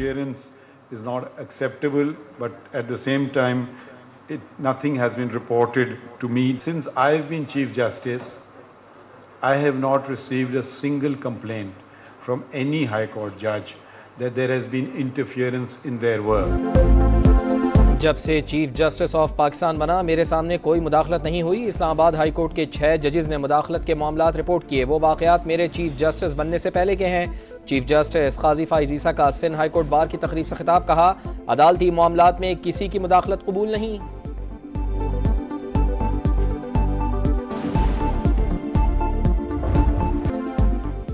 interference is not acceptable, but at the same time, nothing has been reported to me. Since I have been Chief Justice, I have not received a single complaint from any High Court judge that there has been interference in their work. जब से chief justice of Pakistan बना मेरे सामने कोई मुदाखलत नहीं हुई। Islamabad high court के 6 जजेस ने मुदाखलत के मामलात रिपोर्ट किए। वो वाक़यात मेरे चीफ जस्टिस बनने से पहले के हैं। चीफ जस्टिस काजी फाइज ईसा का सिंध हाई कोर्ट बार की तकरीब से खिताब। कहा, अदालती मामलात में किसी की मुदाखलत कबूल नहीं।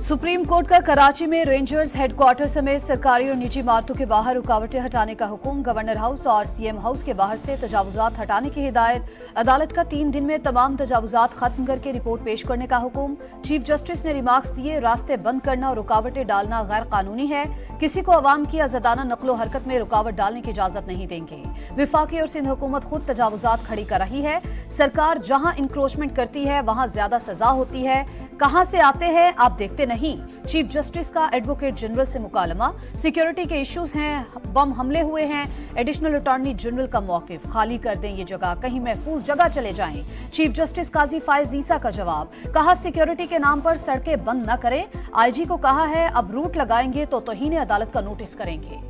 सुप्रीम कोर्ट का कराची में रेंजर्स हेडक्वार्टर समेत सरकारी और निजी इमारतों के बाहर रुकावटें हटाने का हुक्म। गवर्नर हाउस और सीएम हाउस के बाहर से तजावुजात हटाने की हिदायत। अदालत का 3 दिन में तमाम तजावुजात खत्म करके रिपोर्ट पेश करने का हुक्म। चीफ जस्टिस ने रिमार्क्स दिए, रास्ते बंद करना और रुकावटें डालना गैर कानूनी है। किसी को अवाम की आजादाना नकलो हरकत में रुकावट डालने की इजाजत नहीं देंगे। विफाकी और सिंध हुकूमत खुद तजावुजात खड़ी कर रही है। सरकार जहां इंक्रोचमेंट करती है वहां ज्यादा सजा होती है। कहां से आते हैं आप देखते नहीं। चीफ जस्टिस का एडवोकेट जनरल से मुकालमा। सिक्योरिटी के इश्यूज हैं, बम हमले हुए हैं। एडिशनल अटॉर्नी जनरल का मौकिफ, खाली कर दें ये जगह, कहीं महफूज जगह चले जाएं। चीफ जस्टिस काजी फाइज ईसा का जवाब। कहा, सिक्योरिटी के नाम पर सड़कें बंद न करें। आईजी को कहा है अब रूट लगाएंगे तो तौहीन अदालत का नोटिस करेंगे।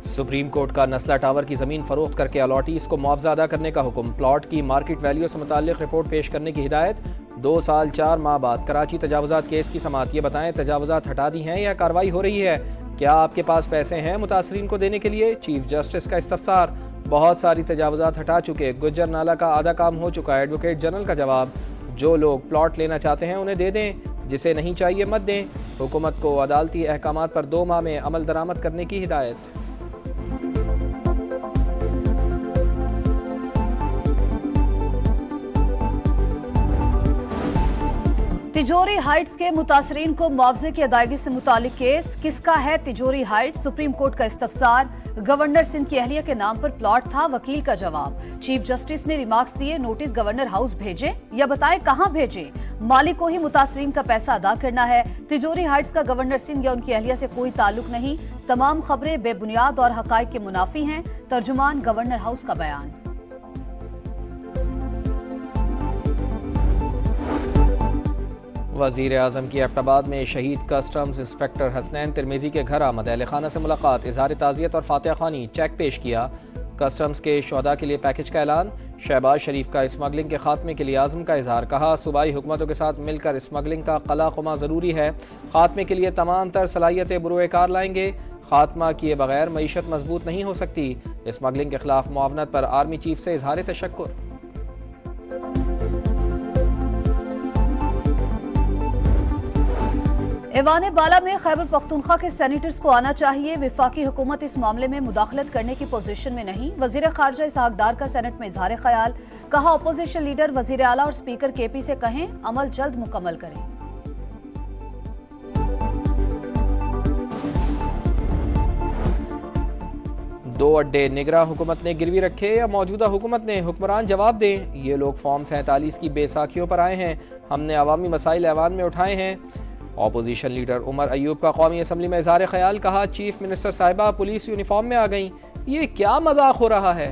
सुप्रीम कोर्ट का नस्ला टावर की जमीन फरोख्त करके अलॉटीज को मुआवजा अदा करने का हुक्म। प्लॉट की मार्केट वैल्यू से मुताल्लिक रिपोर्ट पेश करने की हिदायत। 2 साल 4 माह बाद कराची तजावुजात केस की समाअत। ये बताएं, तजावुजात हटा दी हैं या कार्रवाई हो रही है? क्या आपके पास पैसे हैं मुतासरीन को देने के लिए? चीफ जस्टिस का इस्तफसार। बहुत सारी तजावुजात हटा चुके, गुज्जर नाला का आधा काम हो चुका। एडवोकेट जनरल का जवाब। जो लोग प्लॉट लेना चाहते हैं उन्हें दे दें, जिसे नहीं चाहिए मत दें। हुकूमत को अदालती अहकामात पर 2 माह में अमल दरामद करने की हिदायत। तिजोरी हाइट्स के मुतासरीन को मुआवजे की अदायगी से मुतालिक केस। किसका है तिजोरी हाइट्स? सुप्रीम कोर्ट का इस्तफसार। गवर्नर सिंध की अहलिया के नाम पर प्लॉट था, वकील का जवाब। चीफ जस्टिस ने रिमार्क्स दिए, नोटिस गवर्नर हाउस भेजे या बताएं कहां भेजे। मालिक को ही मुतासरीन का पैसा अदा करना है। तिजोरी हाइट्स का गवर्नर सिंध या उनकी अहलिया से कोई ताल्लुक नहीं। तमाम खबरें बेबुनियाद और हकायक के मुनाफी हैं। तर्जुमान गवर्नर हाउस का बयान। वज़ीर आज़म की एबटाबाद में शहीद कस्टम्स इंस्पेक्टर हसनैन तिरमिज़ी के घर आमद। अहले खाना से मुलाकात, इजहार ताज़ियत और फातिहा ख़ानी, चेक पेश किया। कस्टम्स के शुहदा के लिए पैकेज का ऐलान। शहबाज शरीफ का स्मगलिंग के खात्मे के लिए आज़म का इजहार। कहा, सूबाई हुकूमतों के साथ मिलकर स्मगलिंग का कला-खुमा ज़रूरी है। खात्मे के लिए तमाम तर सलाहियतें बुरोकार लाएंगे। खात्मा किए बगैर मईशत मजबूत नहीं हो सकती। स्मगलिंग के खिलाफ मुआवनत पर आर्मी चीफ से इजहार तशक्कुर। ऐवान बाला में खैबर पख्तूनख्वा के सेनेटर्स को आना चाहिए। विफाकी हुकूमत इस मामले में मुदाखलत करने की पोजीशन में नहीं। वजीर खारजा इसहाक डार का सेनेट में इजहार ख्याल। कहा, अपोजिशन लीडर वजीर आला और स्पीकर केपी से कहें अमल जल्द मुकम्मल करें। दो अड्डे निगरा हुकूमत ने गिरवी रखे या मौजूदा हुकूमत ने? हुक्मरान जवाब दें। ये लोग फॉर्म 47 की बेसाखियों पर आए हैं। हमने अवामी मसाइल ऐवान में उठाए हैं। ऑपोजिशन लीडर उमर अयूब का कौमी असम्बली में इजहार ख्याल। कहा, चीफ मिनिस्टर साहिबा पुलिस यूनिफॉर्म में आ गई, ये क्या मजाक हो रहा है?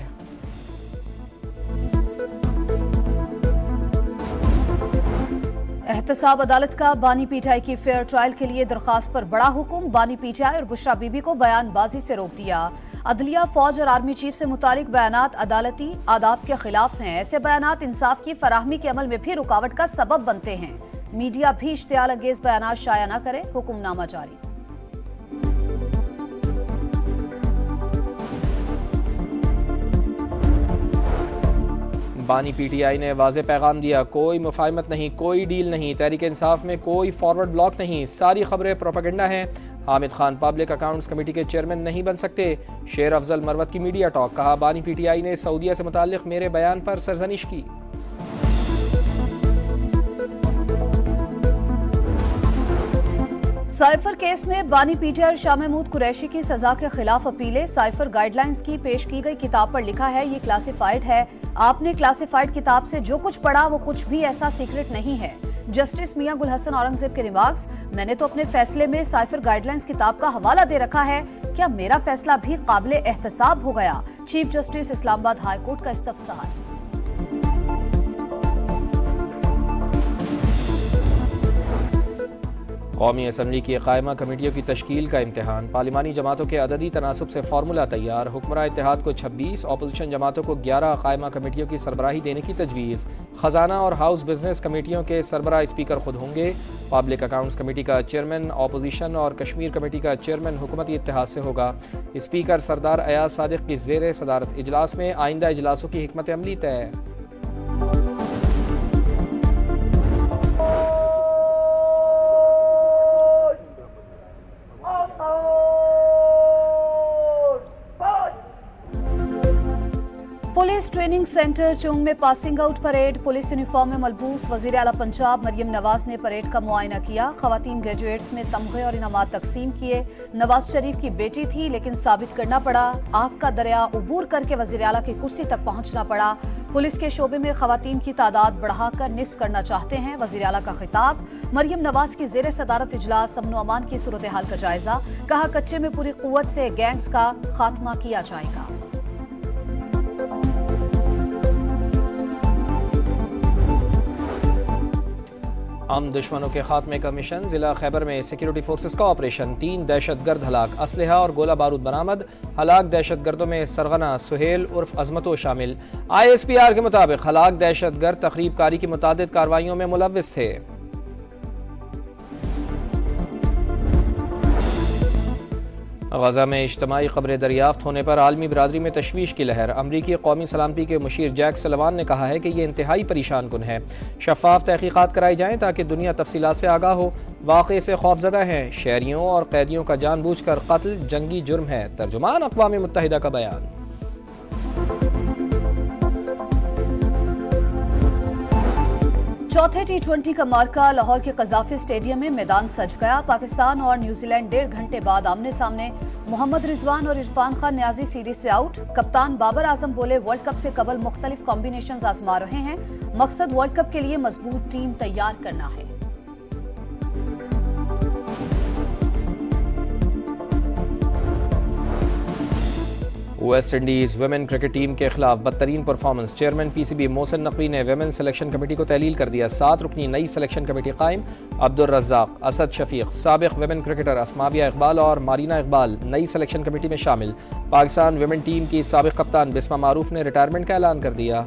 एहतसाब अदालत का बानी पीटीआई की फेयर ट्रायल के लिए दरखास्त पर बड़ा हुक्म। बानी पीटीआई और बुशरा बीबी को बयानबाजी से रोक दिया। अदलिया, फौज और आर्मी चीफ से मुतालिक बयानात अदालती आदाब के खिलाफ हैं। ऐसे बयानात इंसाफ की फराहमी के अमल में भी रुकावट का सबब बनते हैं। मीडिया भी इश्तियाल अंगेज बयानात शाया न करे, हुक्मनामा जारी। बानी पीटीआई ने वाज़े पैगाम दिया, कोई मुफाहिमत नहीं, कोई डील नहीं। तहरीक इंसाफ में कोई फॉरवर्ड ब्लॉक नहीं, सारी खबरें प्रोपेगेंडा हैं। Hamid Khan public accounts committee के चेयरमैन नहीं बन सकते। शेर अफजल मरवत की मीडिया टॉक। कहा, बानी पीटीआई ने सऊदीया से मुताल्लिक मेरे बयान पर सरजनिश की। साइफर केस में बानी पीटीआर शाह महमूद कुरैशी की सजा के खिलाफ अपीलें। साइफर गाइडलाइंस की पेश की गई किताब पर लिखा है, ये क्लासिफाइड है। आपने क्लासिफाइड किताब से जो कुछ पढ़ा वो कुछ भी ऐसा सीक्रेट नहीं है। जस्टिस मियां गुल हसन औरंगजेब के रिमार्क्स, मैंने तो अपने फैसले में साइफर गाइडलाइंस किताब का हवाला दे रखा है, क्या मेरा फैसला भी काबिले एहतसाब हो गया? Chief justice Islamabad high court का इस्तफसार। कौमी असम्बली की कायमा कमेटियों की तश्कील का इम्तहान। पार्लिमानी जमातों के अददी तनासुब से फार्मूला तैयार। हुक्मरान इत्तेहाद को 26, अपोजिशन जमातों को 11 कायमा कमेटियों की सरबराही देने की तजवीज़। खजाना और हाउस बिजनेस कमेटियों के सरबराह स्पीकर खुद होंगे। पब्लिक अकाउंट्स कमेटी का चेयरमैन अपोजिशन और कश्मीर कमेटी का चेयरमैन हुकूमती इत्तेहाद से होगा। स्पीकर सरदार अयाज सादिक की ज़ेर सदारत इजलास में आइंदा इजलासों की हिकमत अमली तय। पुलिस ट्रेनिंग सेंटर चुंग में passing out parade. Police uniform में मलबूस वजीर आला पंजाब मरियम नवाज ने परेड का मुआयना किया। खवातीन ग्रेजुएट्स में तमगे और इनामात तकसीम किए। नवाज शरीफ की बेटी थी लेकिन साबित करना पड़ा। आग का दरिया उबूर करके वजीर आला की कुर्सी तक पहुंचना पड़ा। पुलिस के शोबे में खवातीन की तादाद बढ़ाकर निस्फ करना चाहते हैं। वजीर आला का खिताब। मरियम नवाज की जेर सदारत इजलास। अमन अमान की सूरत हाल का जायजा। कहा, कच्चे में पूरी कुव्वत से गैंग्स का खात्मा किया जाएगा। हम दुश्मनों के खात्मे का मिशन। जिला खैबर में सिक्योरिटी फोर्सेस का ऑपरेशन। 3 दहशतगर्द हलाक। असलहा और गोला बारूद बरामद। हलाक दहशतगर्दों में सरगना सुहेल उर्फ अजमतो शामिल। ISPR के मुताबिक हलाक दहशतगर्द तकरीब कारी की मुतादिद कार्रवाइयों में मुलव्विस थे। गजा में इज्तिमाई कब्रें दरियाफ्त होने पर आलमी बरादरी में तशवीश की लहर। अमरीकी कौमी सलामती के मुशीर जैक सलवान ने कहा है कि यह इंतहाई परेशान कुन है। शफाफ तहकीकात कराई जाएं ताकि दुनिया तफसीलात से आगाह हो। वाक़े से खौफजदा हैं। शहरियों और कैदियों का जानबूझकर कत्ल जंगी जुर्म है। तर्जुमान अक़वाम मुत्तहिदा का बयान। चौथे T20 का मार्का लाहौर के कज़ाफ़ी स्टेडियम में मैदान सज गया। पाकिस्तान और न्यूजीलैंड 1.5 घंटे बाद आमने सामने। मोहम्मद रिजवान और इरफान खान न्याजी सीरीज से आउट। कप्तान बाबर आजम बोले, वर्ल्ड कप से कबल मुख्तलिफ कॉम्बिनेशंस आजमा रहे हैं। मकसद वर्ल्ड कप के लिए मजबूत टीम तैयार करना है। West Indies women cricket team के खिलाफ बदतरीन performance. Chairman PCB Mohsin Naqvi ने वुमेन सिलेक्शन कमेटी को तहलील कर दिया। 7 रुकनी नई सिलेक्शन कमेटी कायम। अब्दुल रज़ाक, असद शफीक, साबिक वुमेन क्रिकेटर अस्माबिया इकबाल और मारीना इकबाल नई सिलेक्शन कमेटी में शामिल। पाकिस्तान वुमेन टीम की साबिक कप्तान बिस्मा मारूफ ने रिटायरमेंट का ऐलान कर दिया।